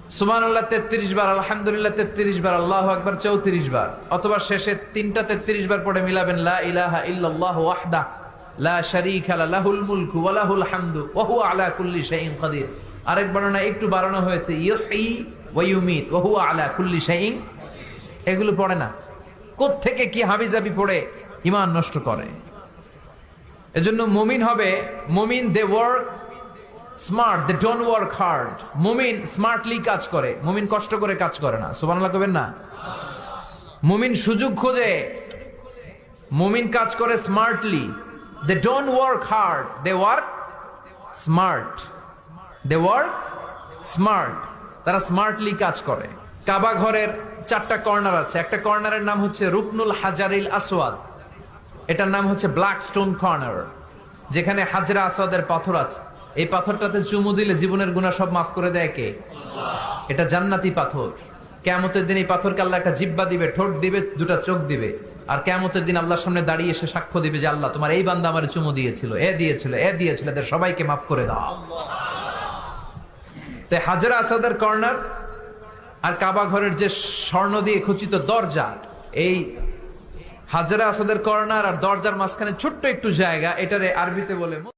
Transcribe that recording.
সুবহানাল্লাহ 33 বার, আলহামদুলিল্লাহ 33 বার, আল্লাহু আকবার 34 বার, অথবা শেষে তিনটা 33 বার পড়ে মিলাবেন লা ইলাহা ইল্লাল্লাহু ওয়াহদা লা শারীকা লাহুল মুলকু ওয়া লাহুল হামদু ওয়া হুয়া আলা কুল্লি শাইইন কাদির। আরেক বর্ণনা একটু বাড়ানো হয়েছে ইউহয়ী ওয়া ইউমীত ওয়া হুয়া আলা কুল্লি শাইইন। এগুলো পড়ে না, কোত্থেকে কি হাবিজাবি পড়ে ঈমান নষ্ট করে। এজন্য মুমিন হবে, মুমিন they work smart, they don't work hard. মুমিন স্মার্টলি কাজ করে, মুমিন কষ্ট করে কাজ করে না। সুবহানাল্লাহ কবেন না। মুমিন সুযোগ খোঁজে, মুমিন কাজ করে smartly. They don't work hard, they work smart. They work smart, তারা স্মার্টলি কাজ করে। কাবা ঘরের 4টা কর্নার আছে। একটা কর্নারের নাম হচ্ছে রুকনুল হাজারিল আসওয়াদ, এটার নাম হচ্ছে ব্ল্যাক স্টোন কর্নার, যেখানে হাজরা আসওয়াদের পাথর আছে। এই পাথরটাতে চুমু দিলে জীবনের গুনাহ সব মাফ করে দেয় কে? এটা জান্নাতি পাথর। কিয়ামতের দিন এই পাথরকে আল্লাহ একটা জিহ্বা দিবে, ঠোঁট দিবে, দুটা চোখ দিবে, আর কিয়ামতের দিন আল্লাহর সামনে দাঁড়িয়ে এসে সাক্ষ্য দিবে যে আল্লাহ তোমার এই বান্দা আমারে চুমু দিয়েছিল, এ দিয়েছিল, এ দিয়েছিল, এদের সবাইকে মাফ করে দাও। তাই হাজরা আসওয়াদের কর্নার আর কাবা ঘরের যে স্বর্ণ দিয়ে খচিত দরজা, এই হাজরা আসওয়াদের কর্নার আর দরজার মাঝখানে ছোট্ট একটু জায়গা, এটারে আরবিতে বলে